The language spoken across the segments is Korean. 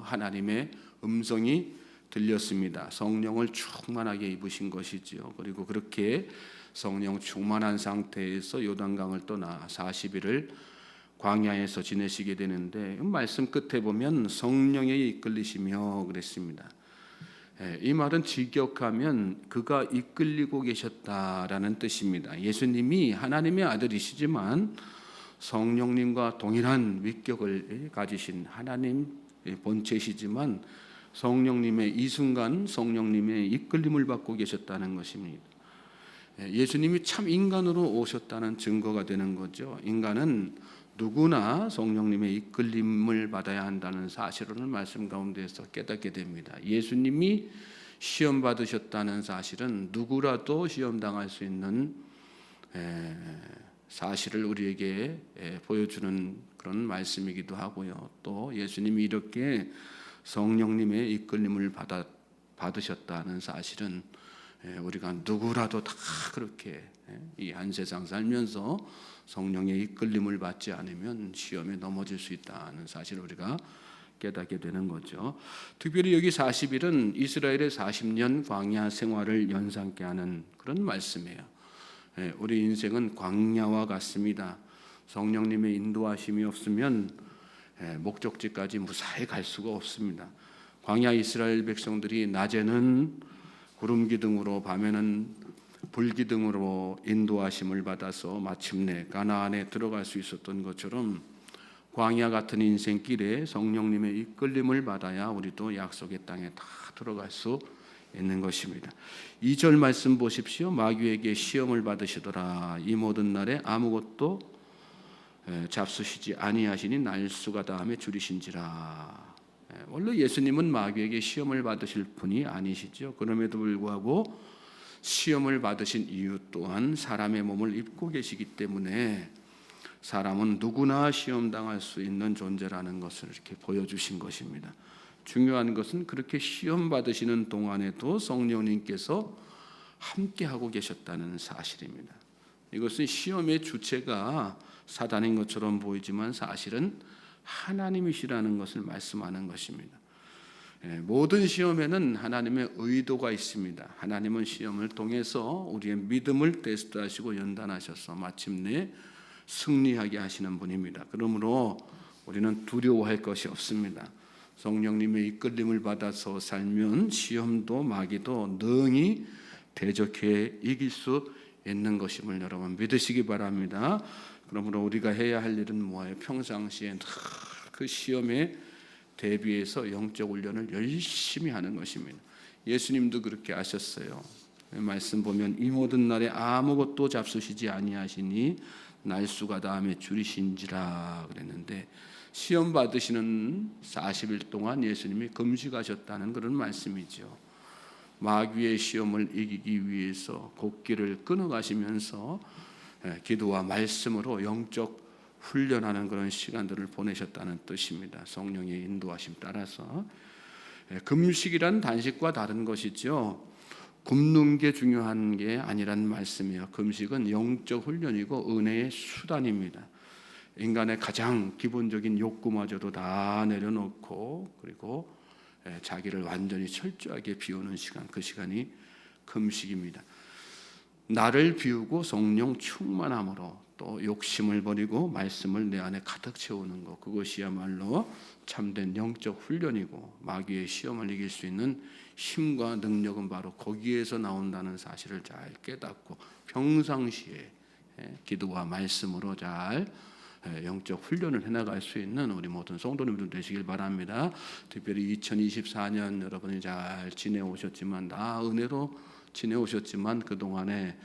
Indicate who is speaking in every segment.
Speaker 1: 하나님의 음성이 들렸습니다. 성령을 충만하게 입으신 것이지요. 그리고 그렇게 성령 충만한 상태에서 요단강을 떠나 40일을 광야에서 지내시게 되는데, 말씀 끝에 보면 성령에 이끌리시며 그랬습니다. 이 말은 직역하면 그가 이끌리고 계셨다라는 뜻입니다. 예수님이 하나님의 아들이시지만 성령님과 동일한 위격을 가지신 하나님 본체시지만 성령님의 이 순간 성령님의 이끌림을 받고 계셨다는 것입니다. 예수님이 참 인간으로 오셨다는 증거가 되는 거죠. 인간은 누구나 성령님의 이끌림을 받아야 한다는 사실을 말씀 가운데서 깨닫게 됩니다. 예수님이 시험 받으셨다는 사실은 누구라도 시험 당할 수 있는 사실을 우리에게 보여주는 그런 말씀이기도 하고요. 또 예수님이 이렇게 성령님의 이끌림을 받으셨다는 사실은 우리가 누구라도 다 그렇게 이 한 세상 살면서 성령의 이끌림을 받지 않으면 시험에 넘어질 수 있다는 사실을 우리가 깨닫게 되는 거죠. 특별히 여기 40일은 이스라엘의 40년 광야 생활을 연상케 하는 그런 말씀이에요. 우리 인생은 광야와 같습니다. 성령님의 인도하심이 없으면 목적지까지 무사히 갈 수가 없습니다. 광야 이스라엘 백성들이 낮에는 구름 기둥으로 밤에는 불 기둥으로 인도하심을 받아서 마침내 가나안에 들어갈 수 있었던 것처럼 광야 같은 인생길에 성령님의 이끌림을 받아야 우리도 약속의 땅에 다 들어갈 수 있는 것입니다. 2절 말씀 보십시오. 마귀에게 시험을 받으시더라. 이 모든 날에 아무것도 잡수시지 아니하시니 날수가 다함에 줄이신지라. 원래 예수님은 마귀에게 시험을 받으실 분이 아니시죠. 그럼에도 불구하고 시험을 받으신 이유 또한 사람의 몸을 입고 계시기 때문에 사람은 누구나 시험당할 수 있는 존재라는 것을 이렇게 보여주신 것입니다. 중요한 것은 그렇게 시험 받으시는 동안에도 성령님께서 함께하고 계셨다는 사실입니다. 이것은 시험의 주체가 사단인 것처럼 보이지만 사실은 하나님이시라는 것을 말씀하는 것입니다. 모든 시험에는 하나님의 의도가 있습니다. 하나님은 시험을 통해서 우리의 믿음을 테스트하시고 연단하셔서 마침내 승리하게 하시는 분입니다. 그러므로 우리는 두려워할 것이 없습니다. 성령님의 이끌림을 받아서 살면 시험도 마귀도 능히 대적해 이길 수 있는 것임을 여러분 믿으시기 바랍니다. 그러므로 우리가 해야 할 일은 뭐예요? 평상시에 그 시험에 대비해서 영적 훈련을 열심히 하는 것입니다. 예수님도 그렇게 하셨어요. 말씀 보면 이 모든 날에 아무것도 잡수시지 아니하시니 날수가 다음에 줄이신지라 그랬는데 시험 받으시는 40일 동안 예수님이 금식하셨다는 그런 말씀이죠. 마귀의 시험을 이기기 위해서 곡기를 끊어가시면서 기도와 말씀으로 영적 훈련하는 그런 시간들을 보내셨다는 뜻입니다. 성령의 인도하심 따라서. 금식이란 단식과 다른 것이죠. 굶는 게 중요한 게 아니란 말씀이에요. 금식은 영적 훈련이고 은혜의 수단입니다. 인간의 가장 기본적인 욕구마저도 다 내려놓고 그리고 자기를 완전히 철저하게 비우는 시간, 그 시간이 금식입니다. 나를 비우고 성령 충만함으로 또 욕심을 버리고 말씀을 내 안에 가득 채우는 것, 그것이야말로 참된 영적 훈련이고 마귀의 시험을 이길 수 있는 힘과 능력은 바로 거기에서 나온다는 사실을 잘 깨닫고 평상시에 기도와 말씀으로 잘 영적 훈련을 해나갈 수 있는 우리 모든 성도님들 되시길 바랍니다. 특별히 2024년 여러분이 잘 지내오셨지만 다 은혜로 지내오셨지만 그동안에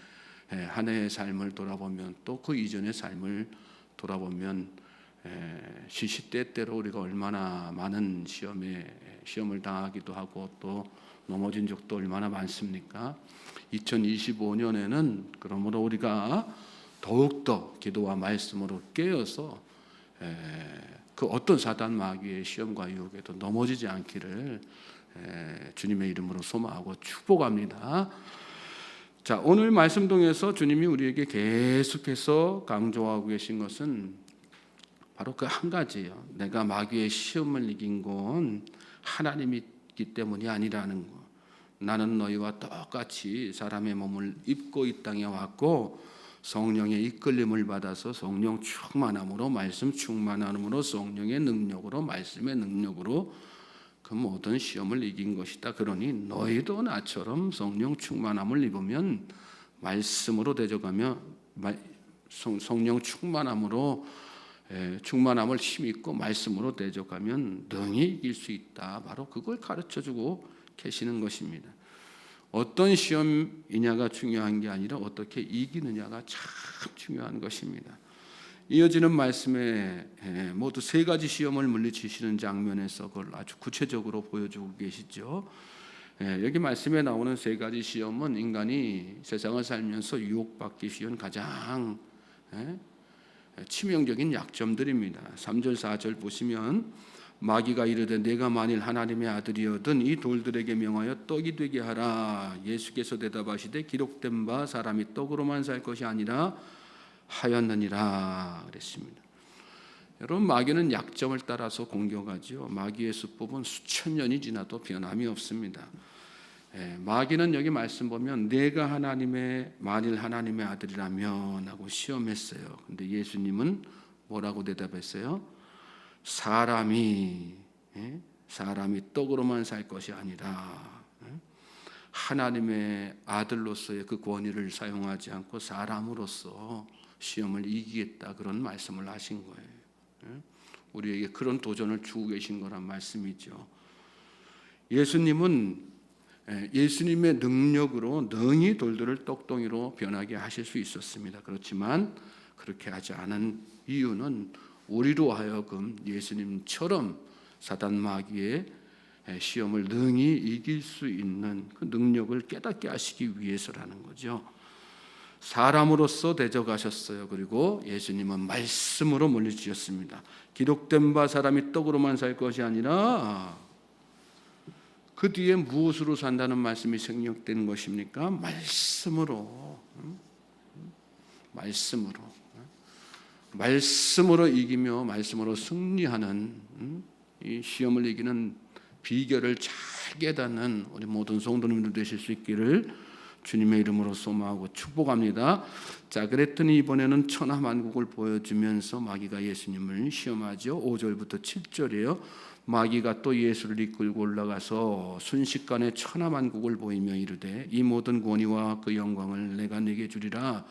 Speaker 1: 한 해의 삶을 돌아보면 또 그 이전의 삶을 돌아보면 시시때때로 우리가 얼마나 많은 시험을 당하기도 하고 또 넘어진 적도 얼마나 많습니까? 2025년에는 그러므로 우리가 더욱더 기도와 말씀으로 깨어서 그 어떤 사단 마귀의 시험과 유혹에도 넘어지지 않기를 주님의 이름으로 소망하고 축복합니다. 자, 오늘 말씀 통해서 주님이 우리에게 계속해서 강조하고 계신 것은 바로 그 한 가지예요. 내가 마귀의 시험을 이긴 건 하나님이 있기 때문이 아니라는 거. 나는 너희와 똑같이 사람의 몸을 입고 이 땅에 왔고 성령의 이끌림을 받아서 성령 충만함으로, 말씀 충만함으로, 성령의 능력으로, 말씀의 능력으로 그 모든 시험을 이긴 것이다. 그러니 너희도 나처럼 성령 충만함을 입으면 말씀으로 대적하며 성령 충만함으로 충만함을 힘입고 말씀으로 대적하면 능히 이길 수 있다. 바로 그걸 가르쳐주고 계시는 것입니다. 어떤 시험이냐가 중요한 게 아니라 어떻게 이기느냐가 참 중요한 것입니다. 이어지는 말씀에 모두 세 가지 시험을 물리치시는 장면에서 그걸 아주 구체적으로 보여주고 계시죠. 여기 말씀에 나오는 세 가지 시험은 인간이 세상을 살면서 유혹받기 쉬운 가장 치명적인 약점들입니다. 3절 4절 보시면 마귀가 이르되 내가 만일 하나님의 아들이어든 이 돌들에게 명하여 떡이 되게 하라. 예수께서 대답하시되 기록된 바 사람이 떡으로만 살 것이 아니라 하였느니라 그랬습니다. 여러분, 마귀는 약점을 따라서 공격하죠. 마귀의 수법은 수천 년이 지나도 변함이 없습니다. 마귀는 여기 말씀 보면 내가 만일 하나님의 아들이라면 하고 시험했어요. 근데 예수님은 뭐라고 대답했어요? 사람이 떡으로만 살 것이 아니라 하나님의 아들로서의 그 권위를 사용하지 않고 사람으로서 시험을 이기겠다, 그런 말씀을 하신 거예요. 우리에게 그런 도전을 주고 계신 거란 말씀이죠. 예수님은 예수님의 능력으로 능히 돌들을 떡덩이로 변하게 하실 수 있었습니다. 그렇지만 그렇게 하지 않은 이유는 우리로 하여금 예수님처럼 사단 마귀의 시험을 능히 이길 수 있는 그 능력을 깨닫게 하시기 위해서라는 거죠. 사람으로서 대적하셨어요. 그리고 예수님은 말씀으로 물리치셨습니다. 기록된 바 사람이 떡으로만 살 것이 아니라, 그 뒤에 무엇으로 산다는 말씀이 생략된 것입니까? 말씀으로 이기며 말씀으로 승리하는 이 시험을 이기는 비결을 잘 깨닫는 우리 모든 성도님들 되실 수 있기를 주님의 이름으로 소망하고 축복합니다. 자, 그랬더니 이번에는 천하만국을 보여주면서 마귀가 예수님을 시험하죠. 5절부터 7절이에요. 마귀가 또 예수를 이끌고 올라가서 순식간에 천하만국을 보이며 이르되 이 모든 권위와 그 영광을 내가 네게 주리라.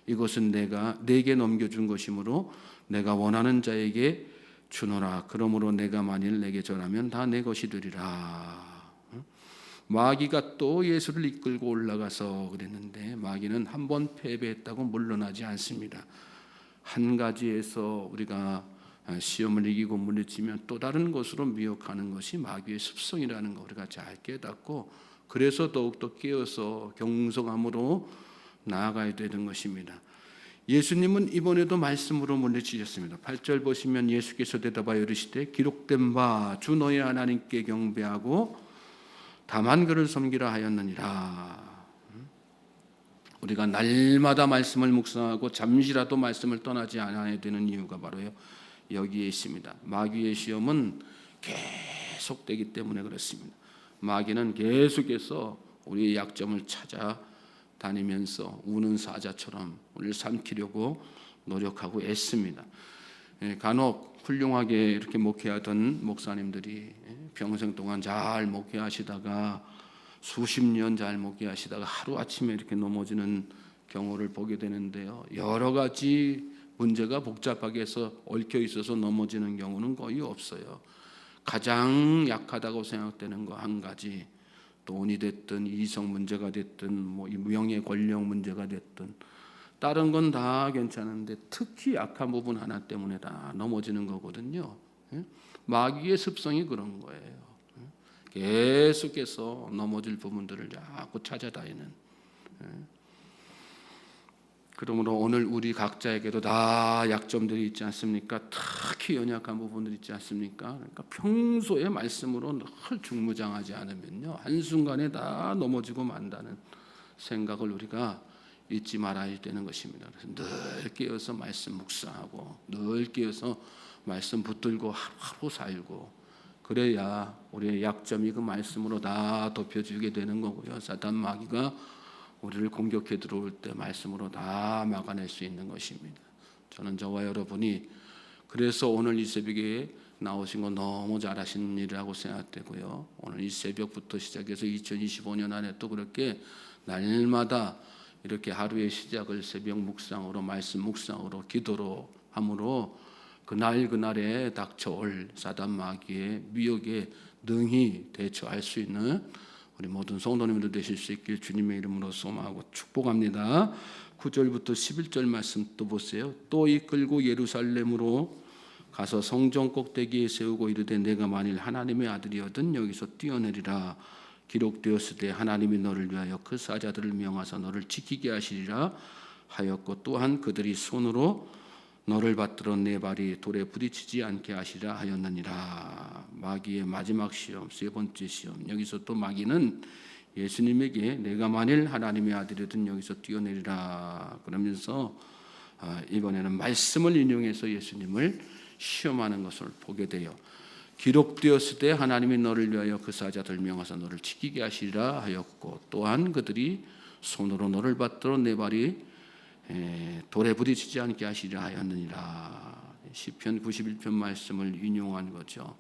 Speaker 1: 이것은 내가 네게 넘겨준 것이므로 내가 원하는 자에게 주노라. 그러므로 내가 만일 내게 절하면 다 내 것이 되리라. 마귀가 또 예수를 이끌고 올라가서 그랬는데 마귀는 한 번 패배했다고 물러나지 않습니다. 한 가지에서 우리가 시험을 이기고 물리치면 또 다른 것으로 미혹하는 것이 마귀의 습성이라는 거 우리가 잘 깨닫고, 그래서 더욱더 깨어서 경성함으로 나아가야 되는 것입니다. 예수님은 이번에도 말씀으로 물리치셨습니다. 8절 보시면 예수께서 대답하여 이르시되 기록된 바 주 너희 하나님께 경배하고 다만 그를 섬기라 하였느니라. 우리가 날마다 말씀을 묵상하고 잠시라도 말씀을 떠나지 않아야 되는 이유가 바로 여기에 있습니다. 마귀의 시험은 계속되기 때문에 그렇습니다. 마귀는 계속해서 우리의 약점을 찾아다니면서 우는 사자처럼 우리를 삼키려고 노력하고 애씁니다. 간혹 훌륭하게 이렇게 목회하던 목사님들이 평생 동안 잘 목회하시다가 수십 년 잘 목회하시다가 하루아침에 이렇게 넘어지는 경우를 보게 되는데요. 여러 가지 문제가 복잡하게 해서 얽혀 있어서 넘어지는 경우는 거의 없어요. 가장 약하다고 생각되는 거 한 가지, 돈이 됐든 이성 문제가 됐든 뭐 명예 권력 문제가 됐든 다른 건 다 괜찮은데 특히 약한 부분 하나 때문에 다 넘어지는 거거든요. 마귀의 습성이 그런 거예요. 계속해서 넘어질 부분들을 자꾸 찾아다니는. 그러므로 오늘 우리 각자에게도 다 약점들이 있지 않습니까? 특히 연약한 부분들이 있지 않습니까? 그러니까 평소에 말씀으로 늘 중무장하지 않으면요, 한순간에 다 넘어지고 만다는 생각을 우리가 잊지 말아야 되는 것입니다. 그래서 늘 깨어서 말씀 묵상하고 늘 깨어서 말씀 붙들고 하루하루 살고, 그래야 우리의 약점이 그 말씀으로 다 덮여주게 되는 거고요. 사단 마귀가 우리를 공격해 들어올 때 말씀으로 다 막아낼 수 있는 것입니다. 저는 저와 여러분이 그래서 오늘 이 새벽에 나오신 거 너무 잘하신 일이라고 생각되고요. 오늘 이 새벽부터 시작해서 2025년 안에 또 그렇게 날마다 이렇게 하루의 시작을 새벽 묵상으로, 말씀 묵상으로, 기도로 함으로 그날에 닥쳐올 사단 마귀의 미혹에 능히 대처할 수 있는 우리 모든 성도님들 되실 수 있길 주님의 이름으로 소망하고 축복합니다. 9절부터 11절 말씀 또 보세요. 또 이끌고 예루살렘으로 가서 성전 꼭대기에 세우고 이르되 내가 만일 하나님의 아들이거든 여기서 뛰어내리라. 기록되었으되 하나님이 너를 위하여 그 사자들을 명하사 너를 지키게 하시리라 하였고, 또한 그들이 손으로 너를 받들어 내 발이 돌에 부딪히지 않게 하시라 하였느니라. 마귀의 마지막 시험, 세 번째 시험. 여기서 또 마귀는 예수님에게 내가 만일 하나님의 아들이든 여기서 뛰어내리라 그러면서 이번에는 말씀을 인용해서 예수님을 시험하는 것을 보게 돼요. 기록되었을 때 하나님이 너를 위하여 그 사자들 명하사 너를 지키게 하시리라 하였고, 또한 그들이 손으로 너를 받들어 내 발이 돌에 부딪히지 않게 하시리라 하였느니라. 시편 91편 말씀을 인용한 거죠.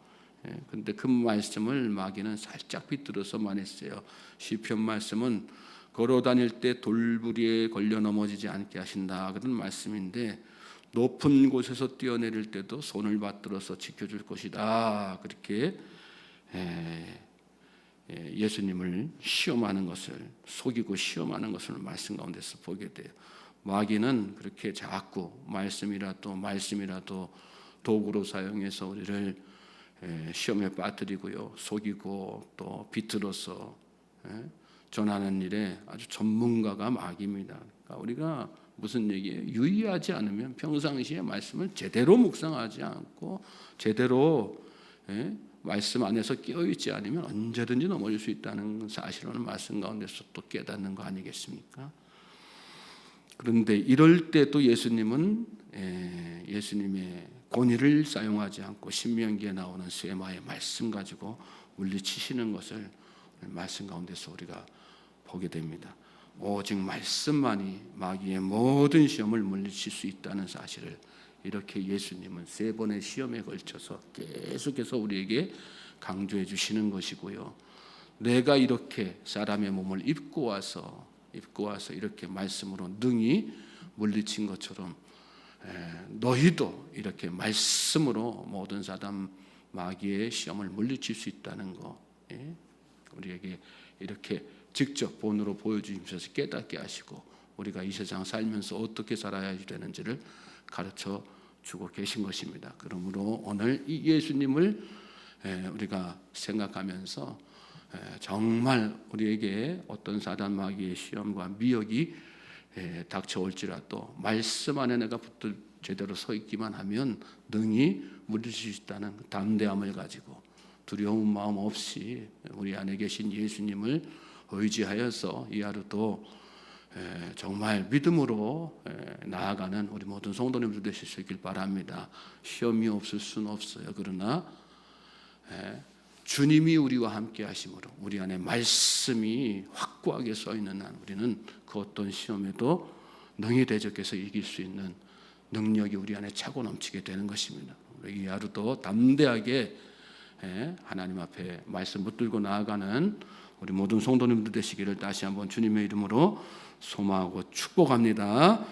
Speaker 1: 그런데 그 말씀을 마귀는 살짝 비틀어서 말했어요. 시편 말씀은 걸어 다닐 때 돌부리에 걸려 넘어지지 않게 하신다 그런 말씀인데, 높은 곳에서 뛰어내릴 때도 손을 받들어서 지켜줄 것이다. 그렇게 예수님을 시험하는 것을, 속이고 시험하는 것을 말씀 가운데서 보게 돼요. 마귀는 그렇게 자꾸 말씀이라도 도구로 사용해서 우리를 시험에 빠뜨리고요, 속이고 또 비틀어서 전하는 일에 아주 전문가가 마귀입니다. 그러니까 우리가 무슨 얘기예요? 유의하지 않으면 평상시에 말씀을 제대로 묵상하지 않고 제대로 말씀 안에서 끼어있지 않으면 언제든지 넘어질 수 있다는 사실을 말씀 가운데서 또 깨닫는 거 아니겠습니까? 그런데 이럴 때 또 예수님은 예수님의 권위를 사용하지 않고 신명기에 나오는 쇠마의 말씀 가지고 물리치시는 것을 말씀 가운데서 우리가 보게 됩니다. 오직 말씀만이 마귀의 모든 시험을 물리칠 수 있다는 사실을 이렇게 예수님은 세 번의 시험에 걸쳐서 계속해서 우리에게 강조해 주시는 것이고요. 내가 이렇게 사람의 몸을 입고 와서 이렇게 말씀으로 능히 물리친 것처럼 너희도 이렇게 말씀으로 모든 사단 마귀의 시험을 물리칠 수 있다는 거, 우리에게 이렇게 직접 본으로 보여주시면서 깨닫게 하시고 우리가 이 세상 살면서 어떻게 살아야 되는지를 가르쳐 주고 계신 것입니다. 그러므로 오늘 이 예수님을 우리가 생각하면서 정말 우리에게 어떤 사단 마귀의 시험과 미혹이 닥쳐올지라도 말씀 안에 내가 붙들 제대로 서 있기만 하면 능히 물리칠 수 있다는 담대함을 가지고 두려운 마음 없이 우리 안에 계신 예수님을 의지하여서 이 하루도 정말 믿음으로 나아가는 우리 모든 성도님들 되실 수 있길 바랍니다. 시험이 없을 수는 없어요. 그러나 주님이 우리와 함께 하심으로 우리 안에 말씀이 확고하게 써 있는 한 우리는 그 어떤 시험에도 능히 대적해서 이길 수 있는 능력이 우리 안에 차고 넘치게 되는 것입니다. 우리 이 하루도 담대하게 하나님 앞에 말씀 붙들고 나아가는 우리 모든 성도님들 되시기를 다시 한번 주님의 이름으로 소망하고 축복합니다.